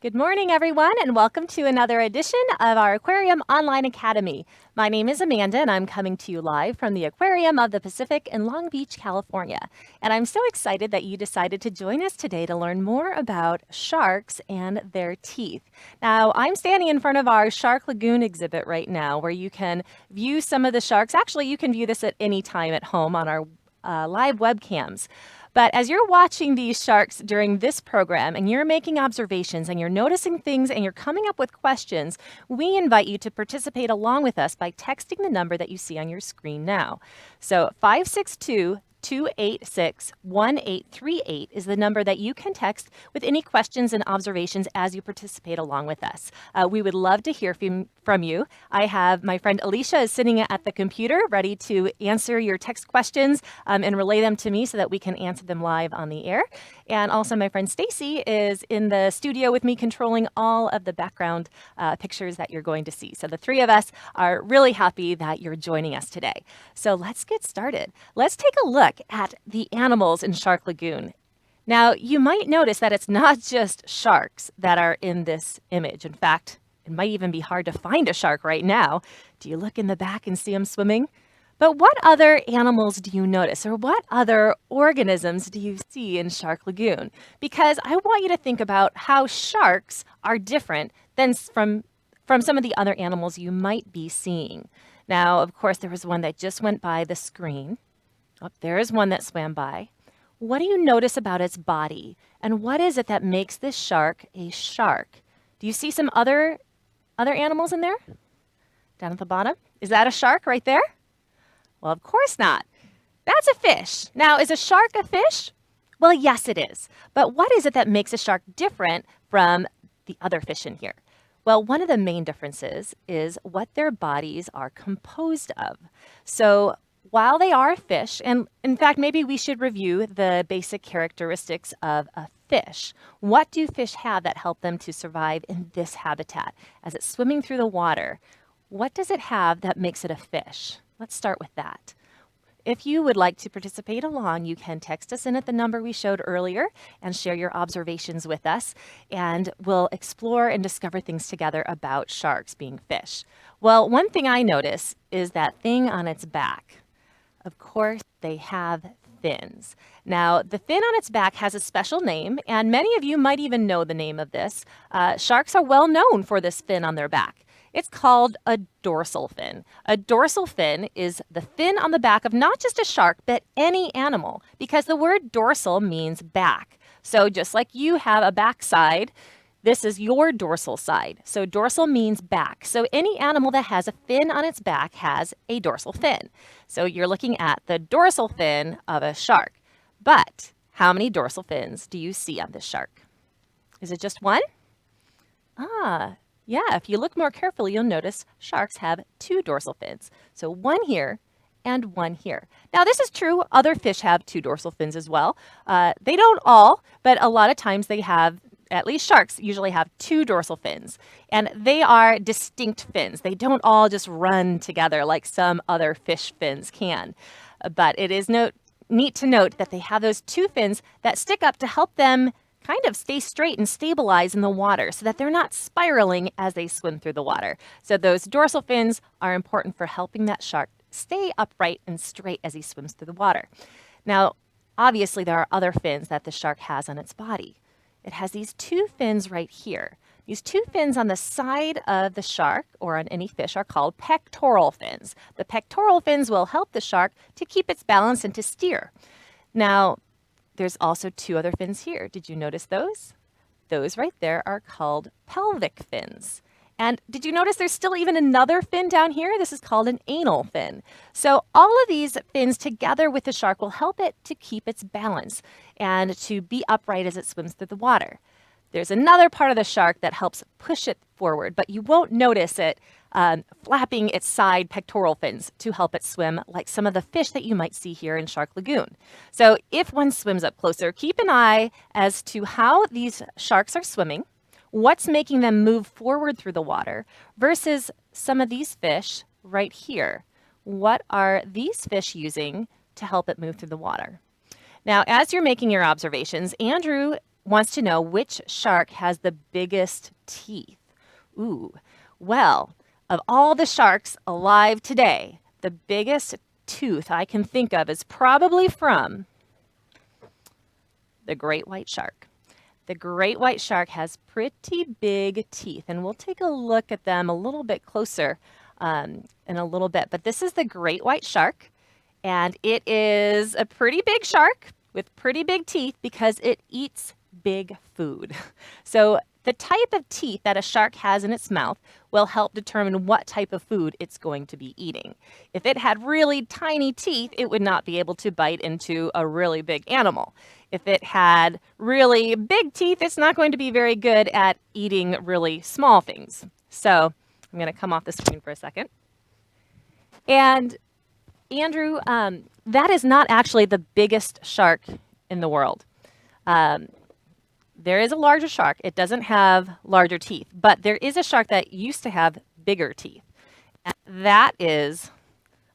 Good morning, everyone, and welcome to another edition of our Aquarium Online Academy. My name is Amanda, and I'm coming to you live from the Aquarium of the Pacific in Long Beach, California. And I'm so excited that you decided to join us today to learn more about sharks and their teeth. Now, I'm standing in front of our Shark Lagoon exhibit right now, where you can view some of the sharks. Actually, you can view this at any time at home on our live webcams. But as you're watching these sharks during this program and you're making observations and you're noticing things and you're coming up with questions, we invite you to participate along with us by texting the number that you see on your screen now. So 562-286-1838 is the number that you can text with any questions and observations as you participate along with us. We would love to hear from you. I have my friend Alicia is sitting at the computer ready to answer your text questions and relay them to me so that we can answer them live on the air. And also my friend Stacy is in the studio with me controlling all of the background pictures that you're going to see. So the three of us are really happy that you're joining us today. So let's get started. Let's take a look at the animals in Shark Lagoon. Now, you might notice that it's not just sharks that are in this image. In fact, it might even be hard to find a shark right now. Do you look in the back and see them swimming? But what other animals do you notice, or what other organisms do you see in Shark Lagoon? Because I want you to think about how sharks are different than from some of the other animals you might be seeing. Now, of course, there was one that just went by the screen. Oh, there is one that swam by. What do you notice about its body? And what is it that makes this shark a shark? Do you see some other animals in there? Down at the bottom? Is that a shark right there? Well, of course not. That's a fish. Now, is a shark a fish? Well, yes, it is. But what is it that makes a shark different from the other fish in here? Well, one of the main differences is what their bodies are composed of. So while they are fish, and in fact, maybe we should review the basic characteristics of a fish. What do fish have that help them to survive in this habitat? As it's swimming through the water, what does it have that makes it a fish? Let's start with that. If you would like to participate along, you can text us in at the number we showed earlier and share your observations with us, and we'll explore and discover things together about sharks being fish. Well, one thing I notice is that thing on its back. Of course, they have fins. Now, the fin on its back has a special name, and many of you might even know the name of this. Sharks are well known for this fin on their back. It's called a dorsal fin. A dorsal fin is the fin on the back of not just a shark, but any animal, because the word dorsal means back. So just like you have a backside, this is your dorsal side. So dorsal means back. So any animal that has a fin on its back has a dorsal fin. So you're looking at the dorsal fin of a shark. But how many dorsal fins do you see on this shark? Is it just one? Yeah, if you look more carefully, you'll notice sharks have two dorsal fins. So one here and one here. Now, this is true. Other fish have two dorsal fins as well. They don't all, but a lot of times they have, at least sharks usually have two dorsal fins. And they are distinct fins. They don't all just run together like some other fish fins can. But it is neat to note that they have those two fins that stick up to help them kind of stay straight and stabilize in the water so that they're not spiraling as they swim through the water. So those dorsal fins are important for helping that shark stay upright and straight as he swims through the water. Now, obviously, there are other fins that the shark has on its body. It has these two fins right here. These two fins on the side of the shark or on any fish are called pectoral fins. The pectoral fins will help the shark to keep its balance and to steer. Now, there's also two other fins here. Did you notice those? Those right there are called pelvic fins. And did you notice there's still even another fin down here? This is called an anal fin. So all of these fins together with the shark will help it to keep its balance and to be upright as it swims through the water. There's another part of the shark that helps push it forward, but you won't notice it flapping its side pectoral fins to help it swim like some of the fish that you might see here in Shark Lagoon. So if one swims up closer, keep an eye as to how these sharks are swimming, what's making them move forward through the water versus some of these fish right here. What are these fish using to help it move through the water? Now, as you're making your observations, Andrew wants to know which shark has the biggest teeth. Ooh, well, of all the sharks alive today, the biggest tooth I can think of is probably from the great white shark. The great white shark has pretty big teeth, and we'll take a look at them a little bit closer in a little bit. But this is the great white shark, and it is a pretty big shark with pretty big teeth because it eats big food. So the type of teeth that a shark has in its mouth will help determine what type of food it's going to be eating. If it had really tiny teeth, it would not be able to bite into a really big animal. If it had really big teeth, it's not going to be very good at eating really small things. So I'm going to come off the screen for a second. And Andrew, that is not actually the biggest shark in the world. There is a larger shark. It doesn't have larger teeth, but there is a shark that used to have bigger teeth. And that is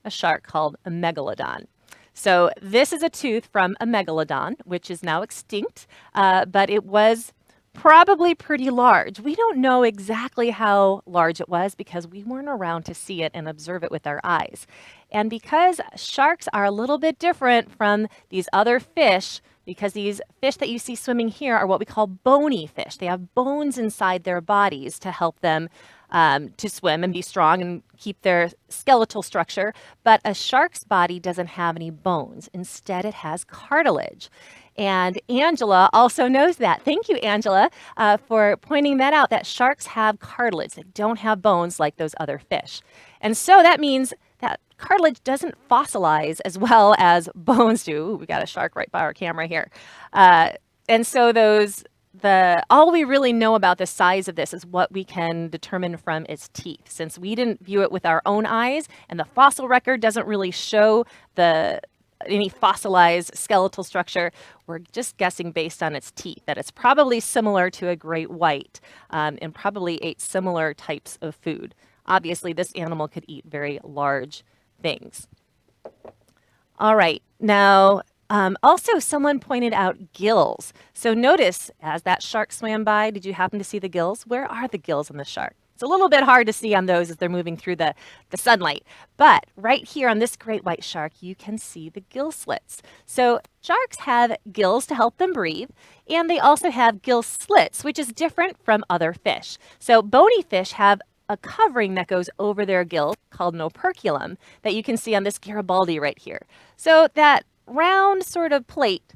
a shark called a Megalodon. So this is a tooth from a Megalodon, which is now extinct, but it was probably pretty large. We don't know exactly how large it was because we weren't around to see it and observe it with our eyes. And because sharks are a little bit different from these other fish, because these fish that you see swimming here are what we call bony fish. They have bones inside their bodies to help them to swim and be strong and keep their skeletal structure. But a shark's body doesn't have any bones. Instead, it has cartilage. And Angela also knows that. Thank you, Angela, for pointing that out, that sharks have cartilage. They don't have bones like those other fish. And so that means that cartilage doesn't fossilize as well as bones do. Ooh, we got a shark right by our camera here. And so all we really know about the size of this is what we can determine from its teeth. Since we didn't view it with our own eyes and the fossil record doesn't really show any fossilized skeletal structure, we're just guessing based on its teeth that it's probably similar to a great white and probably ate similar types of food. Obviously, this animal could eat very large things. All right, now also someone pointed out gills. So notice as that shark swam by, did you happen to see the gills? Where are the gills on the shark? It's a little bit hard to see on those as they're moving through the sunlight. But right here on this great white shark, you can see the gill slits. So sharks have gills to help them breathe, and they also have gill slits, which is different from other fish. So bony fish have a covering that goes over their gills called an operculum that you can see on this Garibaldi right here. So that round sort of plate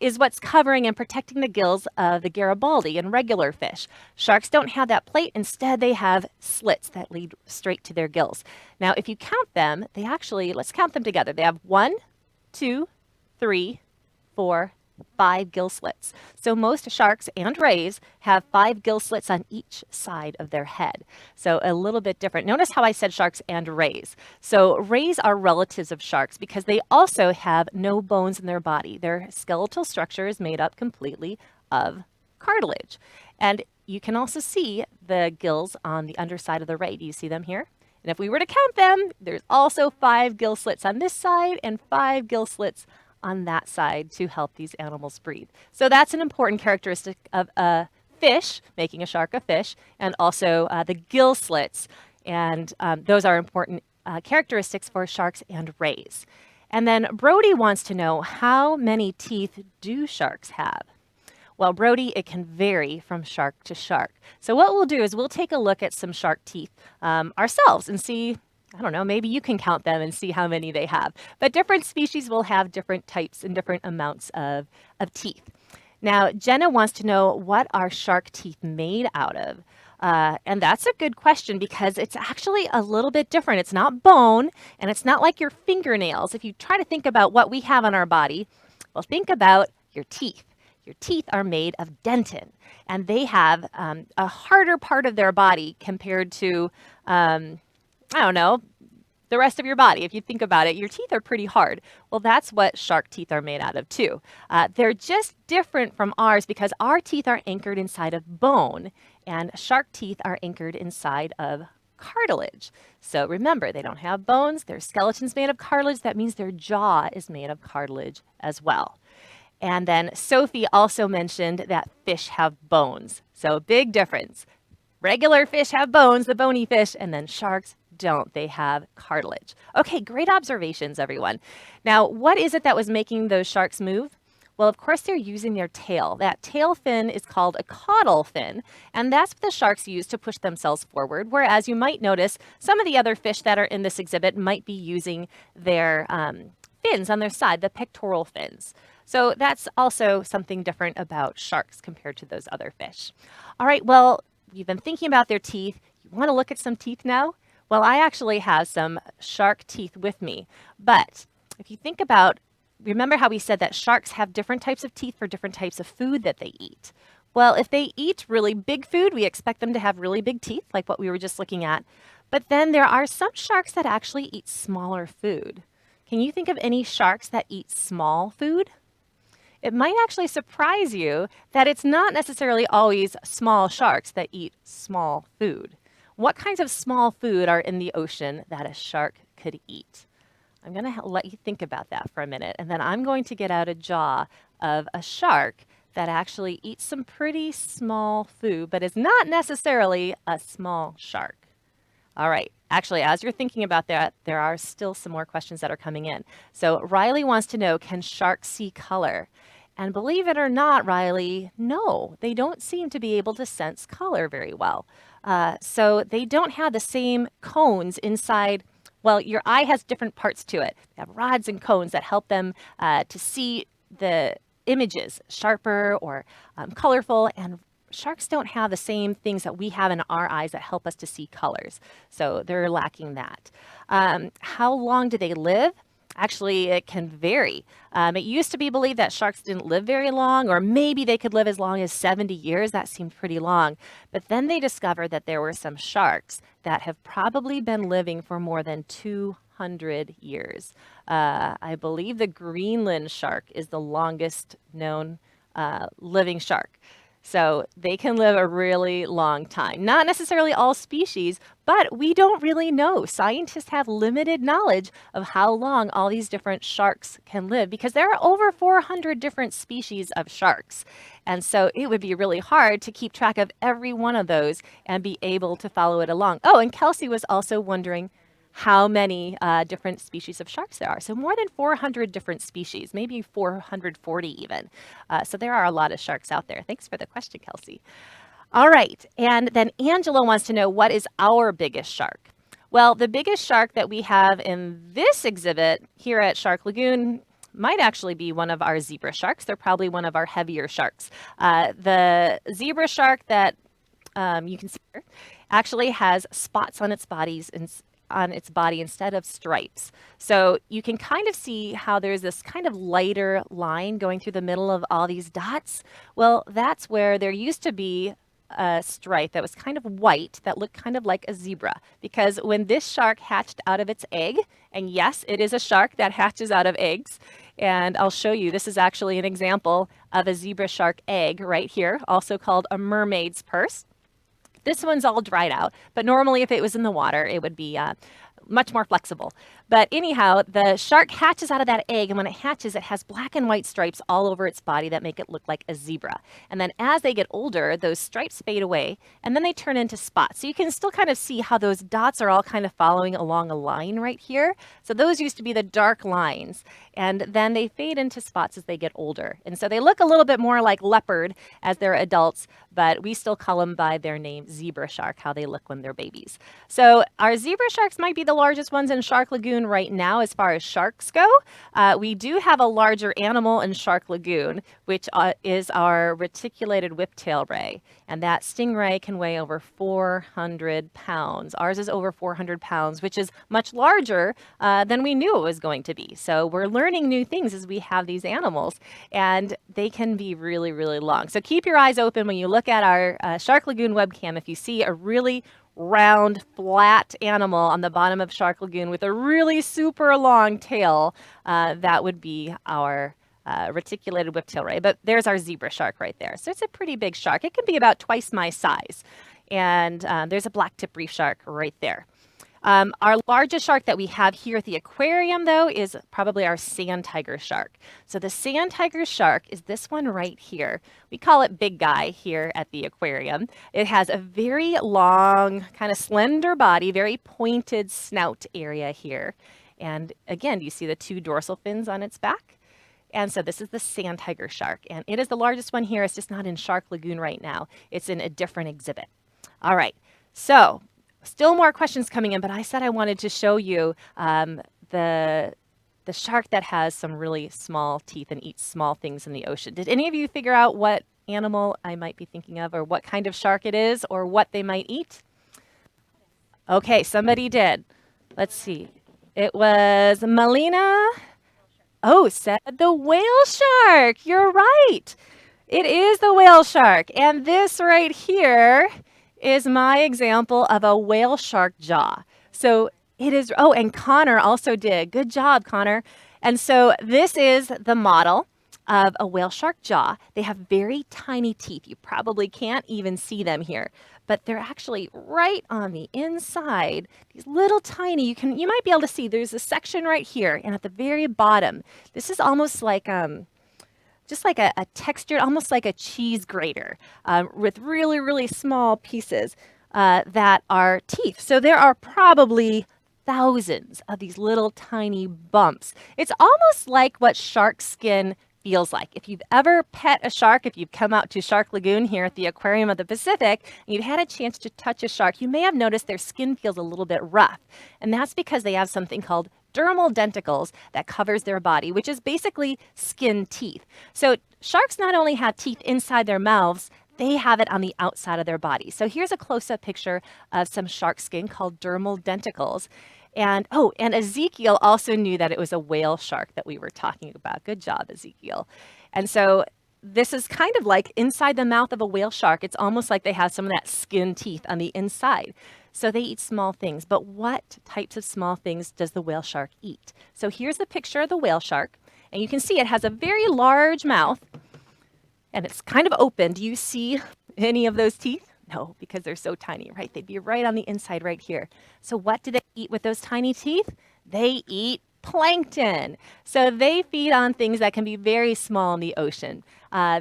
is what's covering and protecting the gills of the Garibaldi and regular fish. Sharks don't have that plate. Instead, they have slits that lead straight to their gills. Now, if you count them, let's count them together. They have 1, 2, 3, 4, 5 gill slits. So most sharks and rays have 5 gill slits on each side of their head. So a little bit different. Notice how I said sharks and rays. So rays are relatives of sharks because they also have no bones in their body. Their skeletal structure is made up completely of cartilage. And you can also see the gills on the underside of the ray. Do you see them here? And if we were to count them, there's also 5 gill slits on this side and 5 gill slits on that side to help these animals breathe. So that's an important characteristic of a fish, making a shark a fish, and also the gill slits. And those are important characteristics for sharks and rays. And then Brody wants to know, how many teeth do sharks have? Well, Brody, it can vary from shark to shark. So what we'll do is we'll take a look at some shark teeth ourselves and see, I don't know, maybe you can count them and see how many they have. But different species will have different types and different amounts of teeth. Now, Jenna wants to know, what are shark teeth made out of? And that's a good question because it's actually a little bit different. It's not bone, and it's not like your fingernails. If you try to think about what we have on our body, well, think about your teeth. Your teeth are made of dentin, and they have a harder part of their body compared to I don't know, the rest of your body. If you think about it, your teeth are pretty hard. Well, that's what shark teeth are made out of too. They're just different from ours because our teeth are anchored inside of bone and shark teeth are anchored inside of cartilage. So remember, they don't have bones. Their skeleton's made of cartilage. That means their jaw is made of cartilage as well. And then Sophie also mentioned that fish have bones. So big difference. Regular fish have bones, the bony fish, and then sharks don't. They have cartilage. Okay, great observations, everyone. Now, what is it that was making those sharks move? Well, of course, they're using their tail. That tail fin is called a caudal fin, and that's what the sharks use to push themselves forward. Whereas you might notice some of the other fish that are in this exhibit might be using their fins on their side, the pectoral fins. So that's also something different about sharks compared to those other fish. All right, well, you've been thinking about their teeth. You want to look at some teeth now? Well, I actually have some shark teeth with me. But if you think about, remember how we said that sharks have different types of teeth for different types of food that they eat? Well, if they eat really big food, we expect them to have really big teeth, like what we were just looking at. But then there are some sharks that actually eat smaller food. Can you think of any sharks that eat small food? It might actually surprise you that it's not necessarily always small sharks that eat small food. What kinds of small food are in the ocean that a shark could eat? I'm going to let you think about that for a minute, and then I'm going to get out a jaw of a shark that actually eats some pretty small food, but is not necessarily a small shark. All right. Actually, as you're thinking about that, there are still some more questions that are coming in. So Riley wants to know, can sharks see color? And believe it or not, Riley, no, they don't seem to be able to sense color very well. So they don't have the same cones inside. Well, your eye has different parts to it. They have rods and cones that help them to see the images sharper or colorful, and sharks don't have the same things that we have in our eyes that help us to see colors. So they're lacking that. How long do they live? Actually, it can vary. It used to be believed that sharks didn't live very long, or maybe they could live as long as 70 years. That seemed pretty long. But then they discovered that there were some sharks that have probably been living for more than 200 years. I believe the Greenland shark is the longest known living shark. So they can live a really long time. Not necessarily all species, but we don't really know. Scientists have limited knowledge of how long all these different sharks can live because there are over 400 different species of sharks. And so it would be really hard to keep track of every one of those and be able to follow it along. Oh, and Kelsey was also wondering how many different species of sharks there are. So more than 400 different species, maybe 440 even. So there are a lot of sharks out there. Thanks for the question, Kelsey. All right, and then Angela wants to know, what is our biggest shark? Well, the biggest shark that we have in this exhibit here at Shark Lagoon might actually be one of our zebra sharks. They're probably one of our heavier sharks. The zebra shark that you can see here actually has spots on its body instead of stripes. So you can kind of see how there's this kind of lighter line going through the middle of all these dots. Well, that's where there used to be a stripe that was kind of white that looked kind of like a zebra, because when this shark hatched out of its egg, and yes, it is a shark that hatches out of eggs, and I'll show you, this is actually an example of a zebra shark egg right here, also called a mermaid's purse. This one's all dried out, but normally if it was in the water, it would be much more flexible. But anyhow, the shark hatches out of that egg, and when it hatches, it has black and white stripes all over its body that make it look like a zebra. And then as they get older, those stripes fade away, and then they turn into spots. So you can still kind of see how those dots are all kind of following along a line right here. So those used to be the dark lines, and then they fade into spots as they get older. And so they look a little bit more like leopard as they're adults, but we still call them by their name, zebra shark, how they look when they're babies. So our zebra sharks might be the largest ones in Shark Lagoon right now as far as sharks go. We do have a larger animal in Shark Lagoon, which is our Reticulated Whiptail Ray. And that stingray can weigh over 400 pounds. Ours is over 400 pounds, which is much larger than we knew it was going to be. So we're learning new things as we have these animals, and they can be really, really long. So keep your eyes open when you look at our Shark Lagoon webcam. If you see a really round, flat animal on the bottom of Shark Lagoon with a really super long tail, that would be our reticulated whiptail ray. But there's our zebra shark right there. So it's a pretty big shark. It can be about twice my size. And there's a black tip reef shark right there. Our largest shark that we have here at the aquarium, though, is probably our sand tiger shark. So the sand tiger shark is this one right here. We call it big guy here at the aquarium. It has a very long, kind of slender body, very pointed snout area here. And again, do you see the two dorsal fins on its back? And so this is the sand tiger shark, and it is the largest one here. It's just not in Shark Lagoon right now. It's in a different exhibit. All right, so still more questions coming in, but I said I wanted to show you the shark that has some really small teeth and eats small things in the ocean. Did any of you figure out what animal I might be thinking of, or what kind of shark it is, or what they might eat? Okay, somebody did. Let's see. It was Melina. Oh, said the whale shark. You're right. It is the whale shark. And this right here is my example of a whale shark jaw. So it is, oh, and Connor also did. Good job, Connor. And so this is the model of a whale shark jaw. They have very tiny teeth. You probably can't even see them here, but they're actually right on the inside. These little tiny, you might be able to see there's a section right here, and at the very bottom, this is almost like just like a textured, almost like a cheese grater with really, really small pieces that are teeth. So there are probably thousands of these little tiny bumps. It's almost like what shark skin feels like. If you've ever pet a shark, if you've come out to Shark Lagoon here at the Aquarium of the Pacific, and you've had a chance to touch a shark, you may have noticed their skin feels a little bit rough. And that's because they have something called dermal denticles that covers their body, which is basically skin teeth. So sharks not only have teeth inside their mouths, they have it on the outside of their body. So here's a close-up picture of some shark skin called dermal denticles. And oh, and Ezekiel also knew that it was a whale shark that we were talking about. Good job, Ezekiel. And so this is kind of like inside the mouth of a whale shark. It's almost like they have some of that skin teeth on the inside. So they eat small things. But what types of small things does the whale shark eat? So here's a picture of the whale shark. And you can see it has a very large mouth. And it's kind of open. Do you see any of those teeth? No, because they're so tiny, right? They'd be right on the inside right here. So what do they eat with those tiny teeth? They eat plankton. So they feed on things that can be very small in the ocean.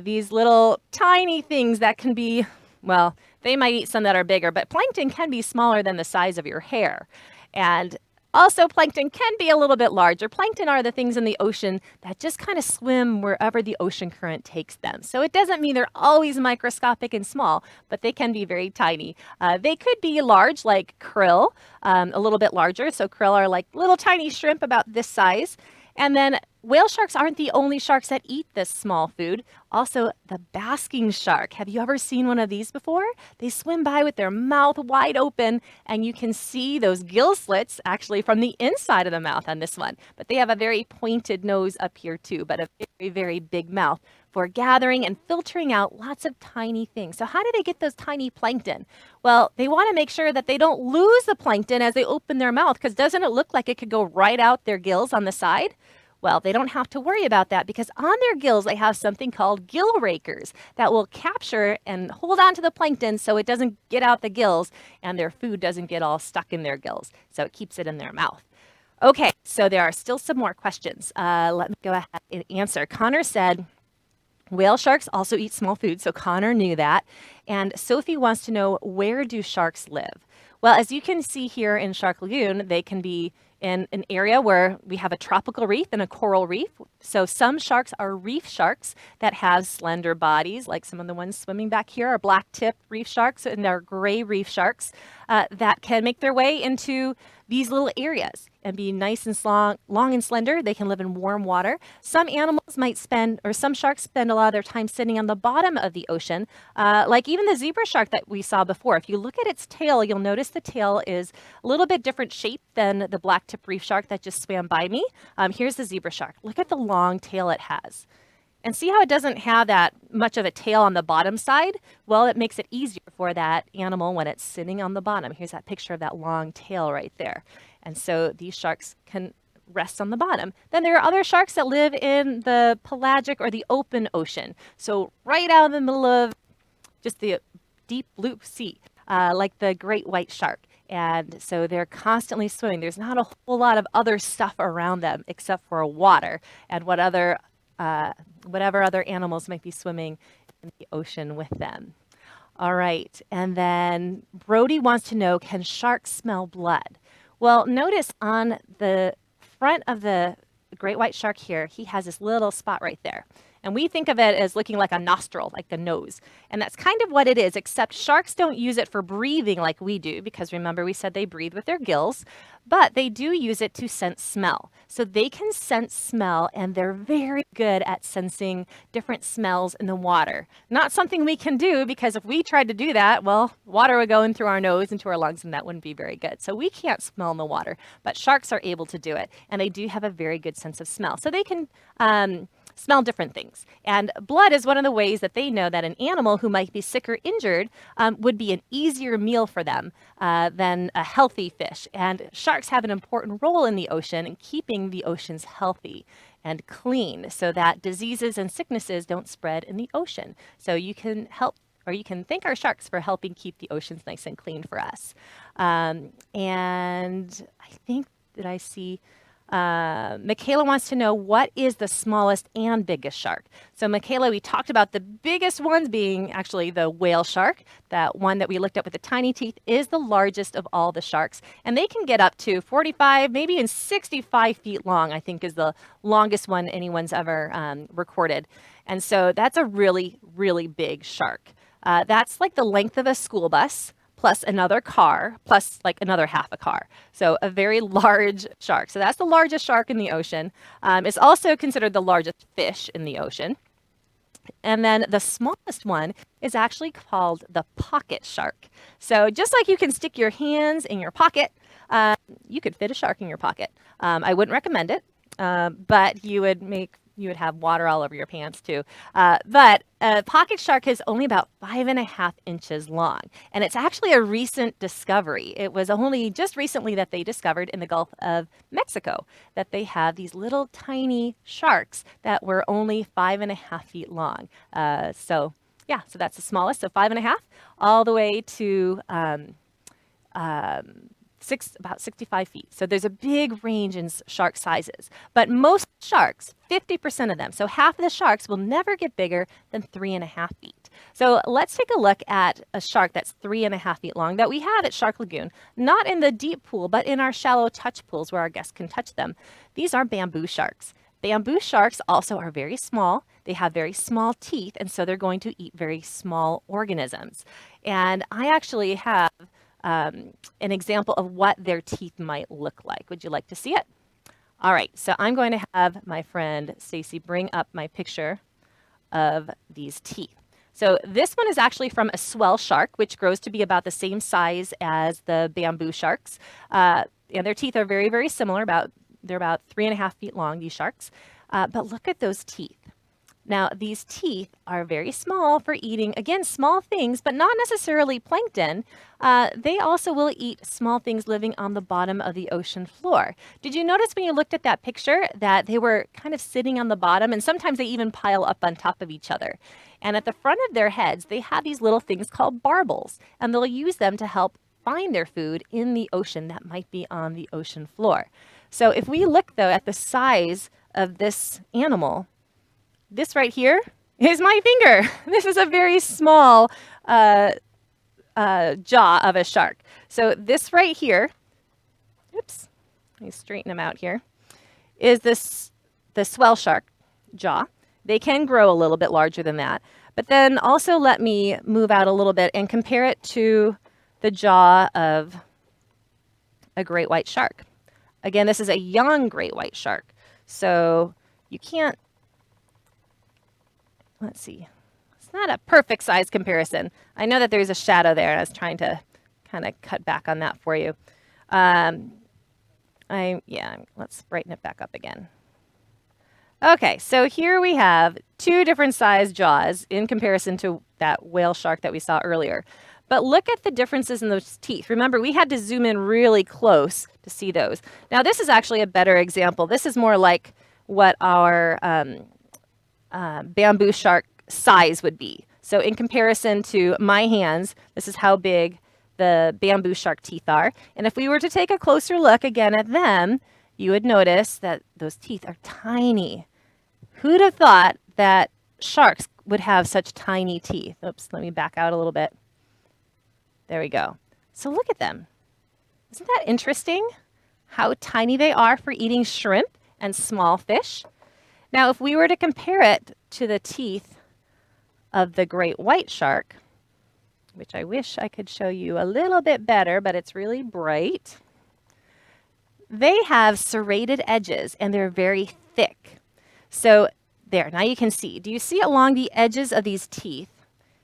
These little tiny things that can be, well, they might eat some that are bigger, but plankton can be smaller than the size of your hair. And also, plankton can be a little bit larger. Plankton are the things in the ocean that just kind of swim wherever the ocean current takes them. So it doesn't mean they're always microscopic and small, but they can be very tiny. They could be large, like krill, a little bit larger. So krill are like little tiny shrimp about this size. And then whale sharks aren't the only sharks that eat this small food. Also, the basking shark. Have you ever seen one of these before? They swim by with their mouth wide open, and you can see those gill slits actually from the inside of the mouth on this one. But they have a very pointed nose up here too, but a very, very big mouth for gathering and filtering out lots of tiny things. So how do they get those tiny plankton? Well, they want to make sure that they don't lose the plankton as they open their mouth, because doesn't it look like it could go right out their gills on the side? Well, they don't have to worry about that because on their gills, they have something called Gill Rakers that will capture and hold on to the plankton so it doesn't get out the gills and their food doesn't get all stuck in their gills. So it keeps it in their mouth. Okay, so there are still some more questions. Let me go ahead and answer. Connor said, whale sharks also eat small food, so Connor knew that. And Sophie wants to know, where do sharks live? Well, as you can see here in Shark Lagoon, they can be in an area where we have a tropical reef and a coral reef. So some sharks are reef sharks that have slender bodies, like some of the ones swimming back here are black-tip reef sharks, and they're gray reef sharks that can make their way into these little areas and be nice and long and slender. They can live in warm water. Some animals might spend, or some sharks spend a lot of their time sitting on the bottom of the ocean, like even the zebra shark that we saw before. If you look at its tail, you'll notice the tail is a little bit different shape than the black-tip reef shark that just swam by me. Here's the zebra shark. Look at the long tail it has. And see how it doesn't have that much of a tail on the bottom side? Well, it makes it easier for that animal when it's sitting on the bottom. Here's that picture of that long tail right there. And so these sharks can rest on the bottom. Then there are other sharks that live in the pelagic or the open ocean. So right out in the middle of just the deep blue sea, like the great white shark. And so they're constantly swimming. There's not a whole lot of other stuff around them except for water and whatever other animals might be swimming in the ocean with them. All right, and then Brody wants to know, can sharks smell blood? Well, notice on the front of the great white shark here, he has this little spot right there. And we think of it as looking like a nostril, like a nose. And that's kind of what it is, except sharks don't use it for breathing like we do, because remember we said they breathe with their gills, but they do use it to sense smell. So they can sense smell, and they're very good at sensing different smells in the water. Not something we can do, because if we tried to do that, well, water would go in through our nose into our lungs, and that wouldn't be very good. So we can't smell in the water, but sharks are able to do it, and they do have a very good sense of smell. So they can smell different things. And blood is one of the ways that they know that an animal who might be sick or injured would be an easier meal for them than a healthy fish. And sharks have an important role in the ocean in keeping the oceans healthy and clean so that diseases and sicknesses don't spread in the ocean. So you can help, or you can thank our sharks for helping keep the oceans nice and clean for us. And I think that I see Michaela wants to know, what is the smallest and biggest shark? So Michaela, we talked about the biggest ones being actually the whale shark. That one that we looked at with the tiny teeth is the largest of all the sharks. And they can get up to 45, maybe even 65 feet long, I think is the longest one anyone's ever recorded. And so that's a really, really big shark. That's like the length of a school bus, plus another car, plus like another half a car. So a very large shark. So that's the largest shark in the ocean. It's also considered the largest fish in the ocean. And then the smallest one is actually called the pocket shark. So just like you can stick your hands in your pocket, you could fit a shark in your pocket. I wouldn't recommend it, but you would have water all over your pants too. But a pocket shark is only about 5.5 inches long. And it's actually a recent discovery. It was only just recently that they discovered in the Gulf of Mexico that they have these little tiny sharks that were only 5.5 feet long. So that's the smallest, so 5.5, all the way to about 65 feet. So there's a big range in shark sizes. But most sharks, 50% of them, so half of the sharks will never get bigger than 3.5 feet. So let's take a look at a shark that's 3.5 feet long that we have at Shark Lagoon, not in the deep pool, but in our shallow touch pools where our guests can touch them. These are bamboo sharks. Bamboo sharks also are very small. They have very small teeth, and so they're going to eat very small organisms. And I actually have an example of what their teeth might look like. Would you like to see it? All right, so I'm going to have my friend Stacy bring up my picture of these teeth. So this one is actually from a swell shark, which grows to be about the same size as the bamboo sharks. And their teeth are very, very similar. They're about 3.5 feet long, these sharks. But look at those teeth. Now, these teeth are very small for eating, again, small things, but not necessarily plankton. They also will eat small things living on the bottom of the ocean floor. Did you notice when you looked at that picture that they were kind of sitting on the bottom, and sometimes they even pile up on top of each other? And at the front of their heads, they have these little things called barbels, and they'll use them to help find their food in the ocean that might be on the ocean floor. So if we look, though, at the size of this animal, this right here is my finger. This is a very small jaw of a shark. So this right here, oops, let me straighten them out here, is the swell shark jaw. They can grow a little bit larger than that. But then also let me move out a little bit and compare it to the jaw of a great white shark. Again, this is a young great white shark. So you can't, let's see. It's not a perfect size comparison. I know that there's a shadow there, and I was trying to kind of cut back on that for you. Let's brighten it back up again. Okay, so here we have two different size jaws in comparison to that whale shark that we saw earlier. But look at the differences in those teeth. Remember, we had to zoom in really close to see those. Now, this is actually a better example. This is more like what our bamboo shark size would be. So in comparison to my hands, this is how big the bamboo shark teeth are. And if we were to take a closer look again at them, you would notice that those teeth are tiny. Who'd have thought that sharks would have such tiny teeth? Oops, let me back out a little bit. There we go. So look at them. Isn't that interesting? How tiny they are for eating shrimp and small fish. Now, if we were to compare it to the teeth of the great white shark, which I wish I could show you a little bit better, but it's really bright. They have serrated edges and they're very thick. So there, now you can see. Do you see along the edges of these teeth?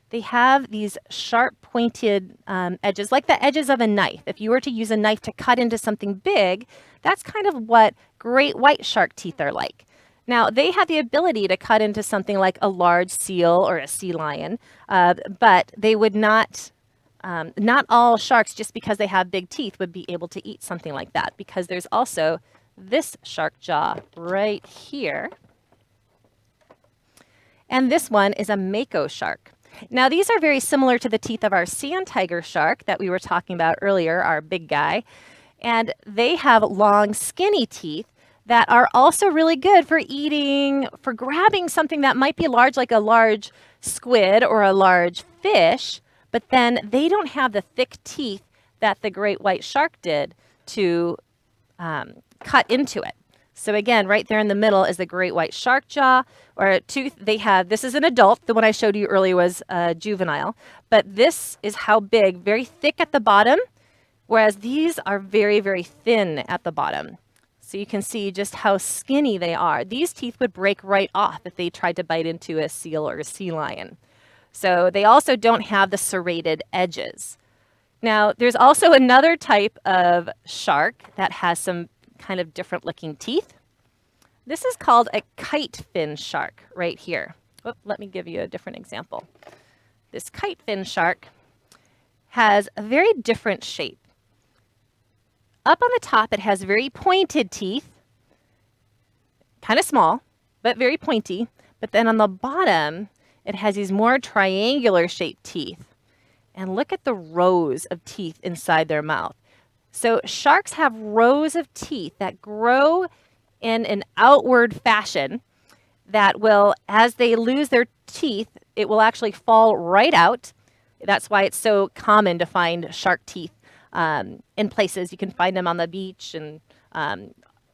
They have these sharp pointed edges, like the edges of a knife. If you were to use a knife to cut into something big, that's kind of what great white shark teeth are like. Now, they have the ability to cut into something like a large seal or a sea lion, but they would not all sharks, just because they have big teeth, would be able to eat something like that, because there's also this shark jaw right here. And this one is a Mako Shark. Now, these are very similar to the teeth of our sand tiger shark that we were talking about earlier, our big guy. And they have long, skinny teeth that are also really good for eating, for grabbing something that might be large, like a large squid or a large fish, but then they don't have the thick teeth that the great white shark did to cut into it. So again, right there in the middle is the great white shark jaw, or a tooth. They have, this is an adult. The one I showed you earlier was juvenile, but this is how big, very thick at the bottom, whereas these are very, very thin at the bottom. So you can see just how skinny they are. These teeth would break right off if they tried to bite into a seal or a sea lion. So they also don't have the serrated edges. Now, there's also another type of shark that has some kind of different looking teeth. This is called a Kite Fin Shark right here. Oh, let me give you a different example. This Kite Fin Shark has a very different shape. Up on the top, it has very pointed teeth, kind of small, but very pointy. But then on the bottom, it has these more triangular shaped teeth. And look at the rows of teeth inside their mouth. So sharks have rows of teeth that grow in an outward fashion that will, as they lose their teeth, it will actually fall right out. That's why it's so common to find shark teeth in places. You can find them on the beach, and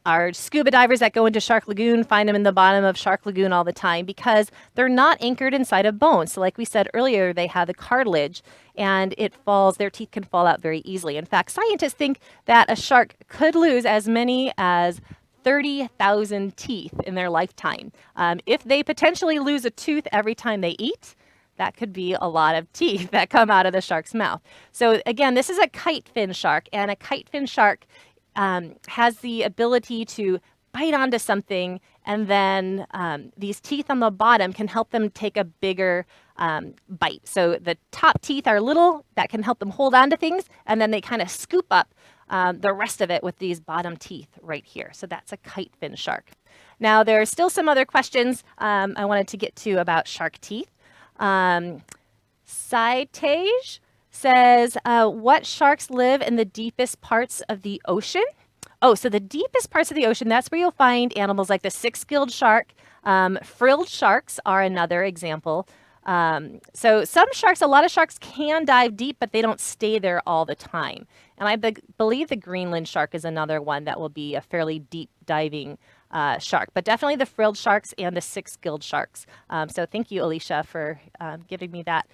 our scuba divers that go into Shark Lagoon find them in the bottom of Shark Lagoon all the time, because they're not anchored inside of bone. So like we said earlier, they have the cartilage, and it falls, their teeth can fall out very easily. In fact, scientists think that a shark could lose as many as 30,000 teeth in their lifetime. If they potentially lose a tooth every time they eat, that could be a lot of teeth that come out of the shark's mouth. So again, this is a Kite Fin Shark, and a Kite Fin Shark has the ability to bite onto something, and then these teeth on the bottom can help them take a bigger bite. So the top teeth are little, that can help them hold on to things, and then they kind of scoop up the rest of it with these bottom teeth right here. So that's a Kite Fin Shark. Now, there are still some other questions I wanted to get to about shark teeth. Saitage says, what sharks live in the deepest parts of the ocean? Oh, so the deepest parts of the ocean, that's where you'll find animals like the six-gilled shark. Frilled sharks are another example. So some sharks, a lot of sharks can dive deep, but they don't stay there all the time. And I believe the Greenland shark is another one that will be a fairly deep diving shark, but definitely the frilled sharks and the six-gilled sharks. So thank you, Alicia, for giving me that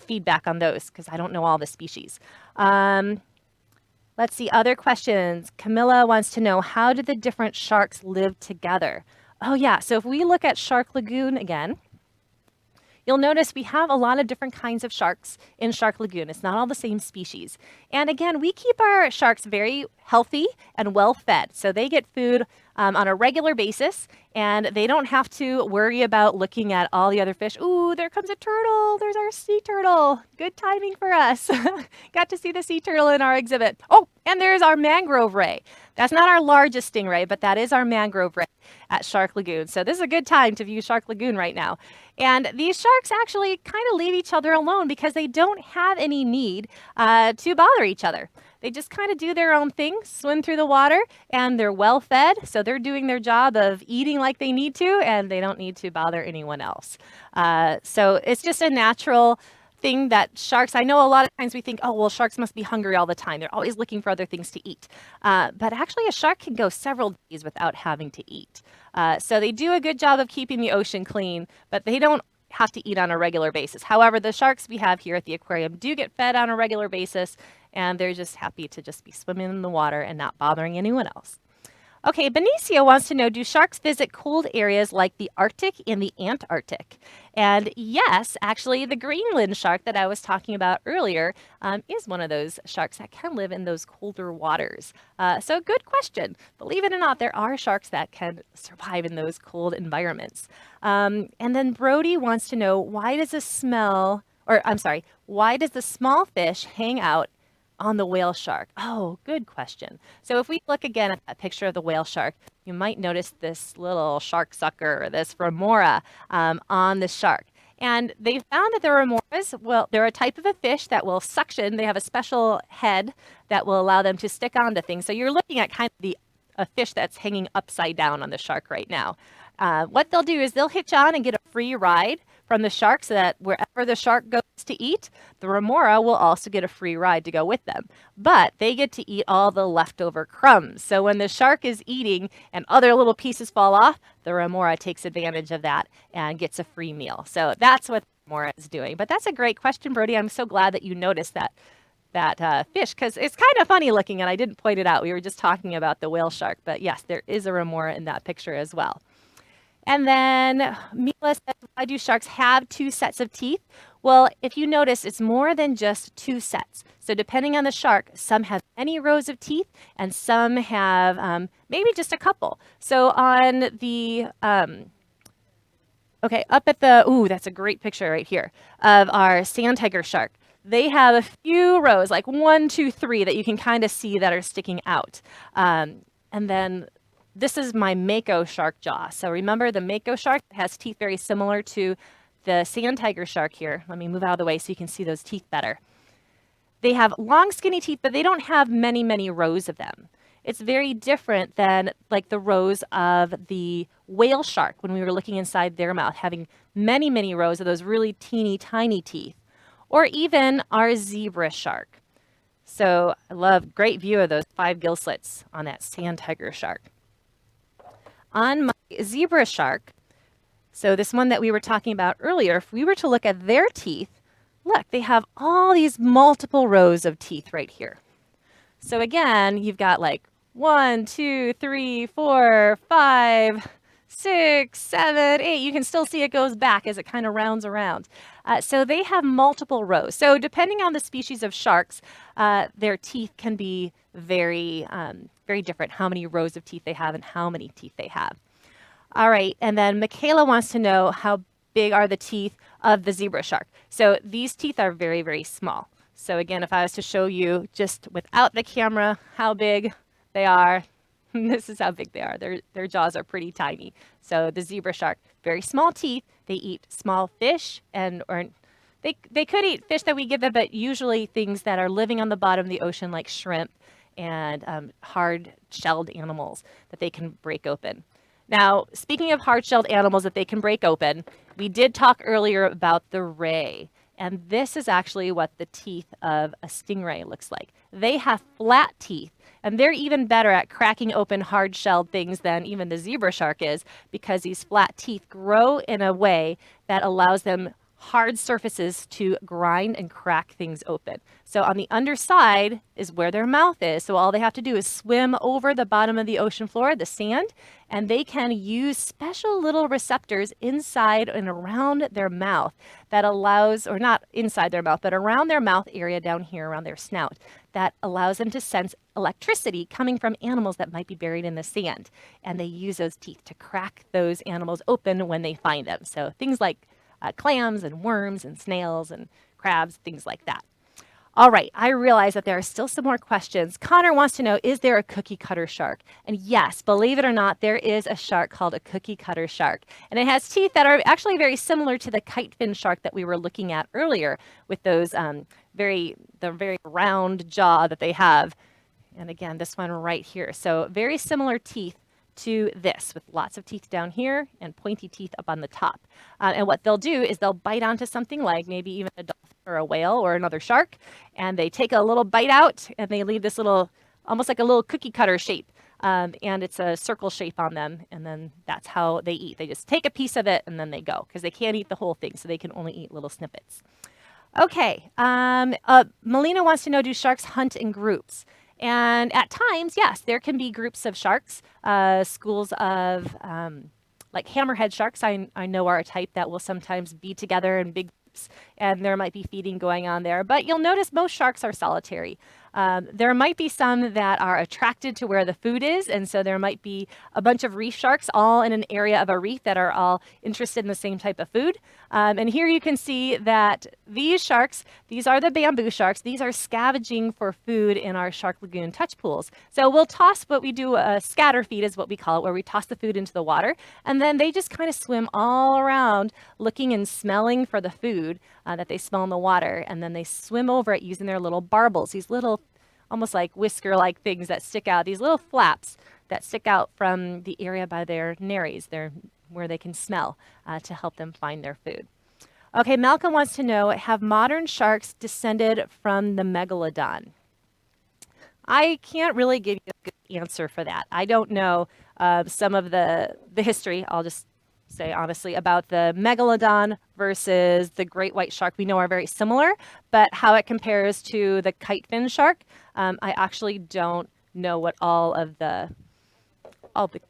feedback on those, because I don't know all the species. Let's see, other questions. Camilla wants to know, how do the different sharks live together? Oh yeah, so if we look at Shark Lagoon again, you'll notice we have a lot of different kinds of sharks in Shark Lagoon. It's not all the same species. And again, we keep our sharks very healthy and well fed. So they get food on a regular basis, and they don't have to worry about looking at all the other fish. Ooh, there comes a turtle. There's our sea turtle. Good timing for us. Got to see the sea turtle in our exhibit. Oh, and there's our Mangrove Ray. That's not our largest stingray, but that is our Mangrove Ray at Shark Lagoon. So this is a good time to view Shark Lagoon right now. And these sharks actually kind of leave each other alone because they don't have any need to bother each other. They just kind of do their own thing, swim through the water, and they're well fed. So they're doing their job of eating like they need to, and they don't need to bother anyone else. So it's just a natural thing that sharks, I know a lot of times we think, oh, well, sharks must be hungry all the time. They're always looking for other things to eat. But actually, a shark can go several days without having to eat. So they do a good job of keeping the ocean clean, but they don't have to eat on a regular basis. However, the sharks we have here at the aquarium do get fed on a regular basis, and they're just happy to just be swimming in the water and not bothering anyone else. Okay, Benicio wants to know, do sharks visit cold areas like the Arctic and the Antarctic? And yes, actually, the Greenland shark that I was talking about earlier is one of those sharks that can live in those colder waters. So good question. Believe it or not, there are sharks that can survive in those cold environments. And then Brody wants to know, why does the small fish hang out on the whale shark? Oh, good question. So if we look again at that picture of the whale shark, you might notice this little shark sucker, or this remora on the shark. And they found that the remoras, well, they're a type of a fish that will suction. They have a special head that will allow them to stick onto things. So you're looking at kind of a fish that's hanging upside down on the shark right now. What they'll do is they'll hitch on and get a free ride from the shark, so that wherever the shark goes to eat, the remora will also get a free ride to go with them. But they get to eat all the leftover crumbs. So when the shark is eating and other little pieces fall off, the remora takes advantage of that and gets a free meal. So that's what the remora is doing. But that's a great question, Brody. I'm so glad that you noticed that fish, because it's kind of funny looking, and I didn't point it out. We were just talking about the whale shark. But yes, there is a remora in that picture as well. And then Mila says, why do sharks have two sets of teeth? Well, if you notice, it's more than just two sets. So depending on the shark, some have many rows of teeth and some have maybe just a couple. So on the, up at the, that's a great picture right here of our sand tiger shark. They have a few rows, like 1, 2, 3, that you can kind of see that are sticking out. And then this is my Mako shark jaw. So remember, the Mako shark has teeth very similar to the sand tiger shark here. Let me move out of the way so you can see those teeth better. They have long, skinny teeth, but they don't have many, many rows of them. It's very different than like the rows of the whale shark when we were looking inside their mouth, having many, many rows of those really teeny, tiny teeth. Or even our zebra shark. So I love, great view of those 5 gill slits on that sand tiger shark. On my zebra shark, so this one that we were talking about earlier, if we were to look at their teeth, look, they have all these multiple rows of teeth right here. So again, you've got like 1, 2, 3, 4, 5, 6, 7, 8. You can still see it goes back as it kind of rounds around. So they have multiple rows. So depending on the species of sharks, their teeth can be very different, how many rows of teeth they have and how many teeth they have. All right, and then Michaela wants to know, how big are the teeth of the zebra shark? So these teeth are very, very small. So again, if I was to show you just without the camera how big they are, this is how big they are. Their jaws are pretty tiny. So the zebra shark, very small teeth. They eat small fish, or they could eat fish that we give them, but usually things that are living on the bottom of the ocean, like shrimp and hard-shelled animals that they can break open. Now, speaking of hard-shelled animals that they can break open, we did talk earlier about the ray. And this is actually what the teeth of a stingray looks like. They have flat teeth, and they're even better at cracking open hard-shelled things than even the zebra shark is, because these flat teeth grow in a way that allows them hard surfaces to grind and crack things open. So on the underside is where their mouth is. So all they have to do is swim over the bottom of the ocean floor, the sand, and they can use special little receptors inside and around their mouth that allows, or not inside their mouth, but around their mouth area down here around their snout, that allows them to sense electricity coming from animals that might be buried in the sand. And they use those teeth to crack those animals open when they find them. So things like clams and worms and snails and crabs, things like that. All right, I realize that there are still some more questions. Connor wants to know, is there a cookie cutter shark? And yes, believe it or not, there is a shark called a cookie cutter shark. And it has teeth that are actually very similar to the Kite Fin Shark that we were looking at earlier with those very round jaw that they have. And again, this one right here. So very similar teeth to this, with lots of teeth down here and pointy teeth up on the top. And what they'll do is they'll bite onto something like maybe even a dolphin or a whale or another shark, and they take a little bite out and they leave this little, almost like a little cookie cutter shape. And it's a circle shape on them, and then that's how they eat. They just take a piece of it and then they go, because they can't eat the whole thing, so they can only eat little snippets. Okay, Melina wants to know, do sharks hunt in groups? And at times, yes, there can be groups of sharks, schools of like hammerhead sharks, I know are a type that will sometimes be together in big groups, and there might be feeding going on there. But you'll notice most sharks are solitary. There might be some that are attracted to where the food is, and so there might be a bunch of reef sharks all in an area of a reef that are all interested in the same type of food. And here you can see that these sharks, these are the bamboo sharks, these are scavenging for food in our Shark Lagoon touch pools. So we'll toss what we do, a scatter feed is what we call it, where we toss the food into the water, and then they just kind of swim all around looking and smelling for the food that they smell in the water, and then they swim over it using their little barbels, these little almost like whisker-like things that stick out, these little flaps that stick out from the area by their nares, where they can smell to help them find their food. Okay, Malcolm wants to know, have modern sharks descended from the Megalodon? I can't really give you a good answer for that. I don't know some of the history, I'll just say honestly, about the Megalodon versus the great white shark we know are very similar, but how it compares to the Kite Fin Shark, I actually don't know what all the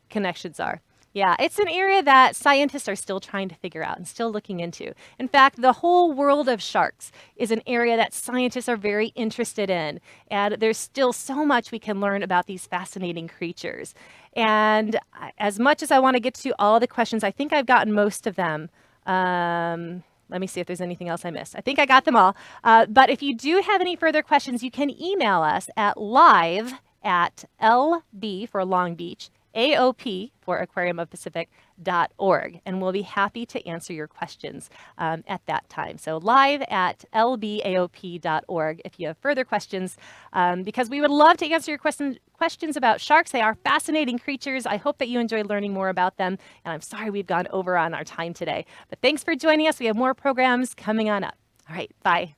connections are. Yeah, it's an area that scientists are still trying to figure out and still looking into. In fact, the whole world of sharks is an area that scientists are very interested in, and there's still so much we can learn about these fascinating creatures. And as much as I want to get to all the questions, I think I've gotten most of them. Let me see if there's anything else I missed. I think I got them all. But if you do have any further questions, you can email us at live@LB for Long Beach, AOP for Aquarium of Pacific.org, and we'll be happy to answer your questions at that time. So live@lbaop.org if you have further questions, because we would love to answer your questions about sharks. They are fascinating creatures. I hope that you enjoyed learning more about them, and I'm sorry we've gone over on our time today. But thanks for joining us. We have more programs coming on up. All right, bye.